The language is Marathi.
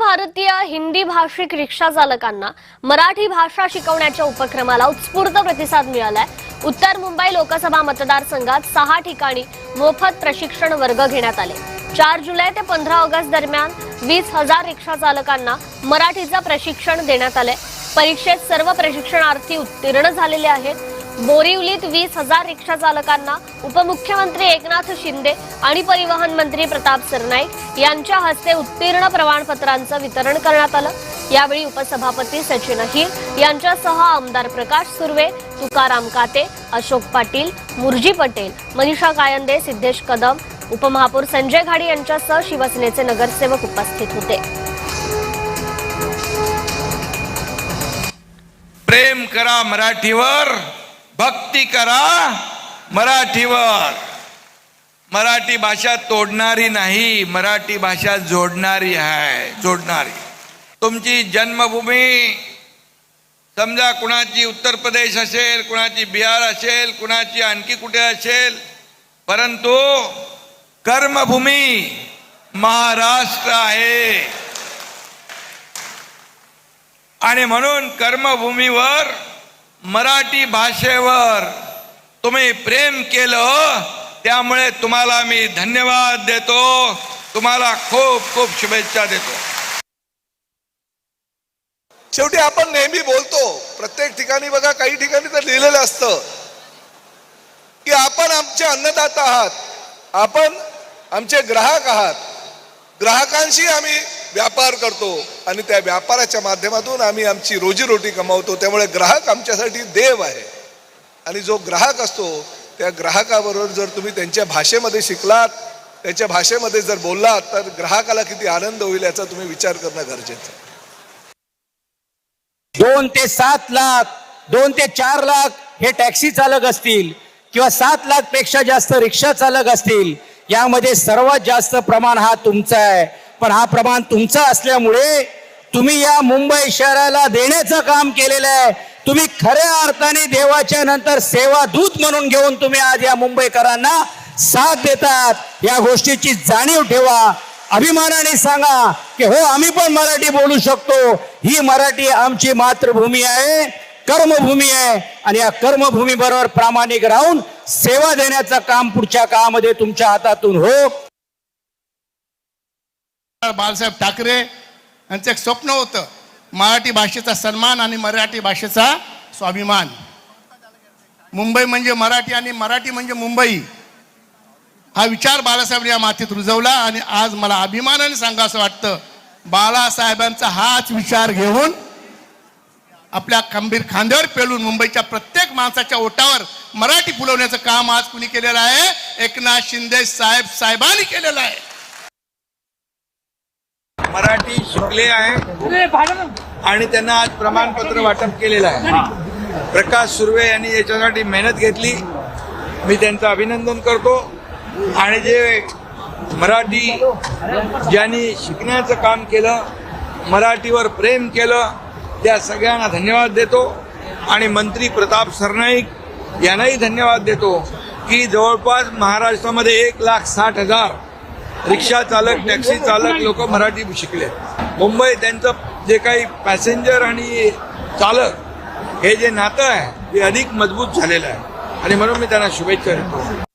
भारतीय हिंदी भाषिक रिक्षा चालकांना मराठी भाषा शिकवण्याच्या उपक्रमाला उत्स्फूर्त प्रतिसाद मिळालाय। उत्तर मुंबई लोकसभा मतदारसंघात 6 ठिकाणी मोफत प्रशिक्षण वर्ग घेण्यात आले। 4 जुलै ते 15 ऑगस्ट दरम्यान 20,000 रिक्षा चालकांना मराठीचं प्रशिक्षण देण्यात आले। परीक्षेत सर्व प्रशिक्षणार्थी उत्तीर्ण झालेले आहेत। बोरिवलीत 20,000 रिक्षा चालकांना उपमुख्यमंत्री एकनाथ शिंदे आणि परिवहन मंत्री प्रताप सरनाईक यांच्या हस्ते उत्तीर्ण प्रमाणपत्रांचं वितरण करण्यात आलं। यावेळी उपसभापती सचिन अहिर यांच्यासह आमदार प्रकाश सुर्वे, तुकाराम काते, अशोक पाटील, मुरजी पटेल, मनीषा कायंदे, सिद्धेश कदम, उपमहापौर संजय घाडी यांच्यासह शिवसेनेचे नगरसेवक उपस्थित होते। प्रेम करा मराठीवर, भक्ती करा मराठीवर। मराठी भाषा तोडणारी नाही, मराठी भाषा जोडणारी आहे, जोडणारी। तुमची जन्मभूमी समजा कुणाची उत्तर प्रदेश असेल, कुणाची बिहार असेल, कुणाची आणखी कुठे असेल, परंतु कर्मभूमी महाराष्ट्र आहे। आणि म्हणून कर्मभूमीवर मराठी भाषेवर तुम्ही प्रेम केलं, त्यामुळे तुम्हाला मी धन्यवाद देतो, तुम्हाला खूप खूप शुभेच्छा देतो। शेवटी आपण नेहमी बोलतो, प्रत्येक ठिकाणी बघा, काही ठिकाणी तर लिहिलेलं असतं की आपण आमचे अन्नदाता आहात, आपण आमचे ग्राहक आहात। ग्राहकांशी आम्ही व्यापार करतो आणि त्या व्यापाराच्या माध्यमातून आम्ही आमची रोजीरोटी कमावतो। त्यामुळे ग्राहक आमच्यासाठी देव आहे आणि जो ग्राहक असतो त्या ग्राहकाबरोबर जर तुम्ही त्यांच्या भाषेमध्ये शिकलात, त्याच्या भाषेमध्ये जर बोललात, तर ग्राहकाला किती आनंद होईल याचा तुम्ही विचार करणं गरजेचं आहे। 2 ते 7 लाख, 2 ते 4 लाख हे टॅक्सी चालक असतील किंवा 7 लाख पेक्षा जास्त रिक्षा चालक असतील, यामध्ये सर्वात जास्त प्रमाण हा तुमचा आहे। पण हा प्रमाण तुमचा असल्यामुळे तुम्ही या मुंबई शहराला देण्याचं काम केलेलं आहे। तुम्ही खऱ्या अर्थाने देवाच्या नंतर सेवा दूत म्हणून घेऊन तुम्ही आज या मुंबईकरांना साथ देतात। या गोष्टीची जाणीव ठेवा, अभिमानाने सांगा की हो, आम्ही पण मराठी बोलू शकतो। ही मराठी आमची मातृभूमी आहे, कर्मभूमी आहे आणि या कर्मभूमी बरोबर प्रामाणिक राहून सेवा देण्याचं काम पुढच्या काळामध्ये तुमच्या हातातून हो। बाळासाहेब ठाकरे यांचं एक स्वप्न होतं, मराठी भाषेचा सन्मान आणि मराठी भाषेचा स्वाभिमान। मुंबई म्हणजे मराठी आणि मराठी म्हणजे मुंबई, हा विचार बाळासाहेब या मातीत रुजवला आणि आज मला अभिमानाने सांगा असं वाटतं, बाळासाहेबांचा हाच विचार घेऊन आपल्या खंबीर खांद्यावर पेलून मुंबईच्या प्रत्येक माणसाच्या ओठावर मराठी फुलवण्याचं काम आज कुणी केलेलं आहे? एकनाथ शिंदे साहेबांनी केलेलं आहे। मराठी शिकले आहे आणि त्यांना आज प्रमाणपत्र वाटप केलेलं आहे। प्रकाश सुर्वे यांनी याच्यासाठी मेहनत घेतली, मी त्यांचं अभिनंदन करतो। आणि जे मराठी ज्यांनी शिकण्याचं काम केलं, मराठीवर प्रेम केलं, त्या सगळ्यांना धन्यवाद देतो। आणि मंत्री प्रताप सरनाईक यांनाही धन्यवाद देतो की जवळपास महाराष्ट्रामध्ये 1,60,000 रिक्षा चालक, टॅक्सी चालक लोक मराठी शिकले। मुंबई त्यांचं जे काही पॅसेंजर आणि चालक हे जे नातं आहे ते अधिक मजबूत झालेलं आहे आणि म्हणून मी त्यांना शुभेच्छा देतो।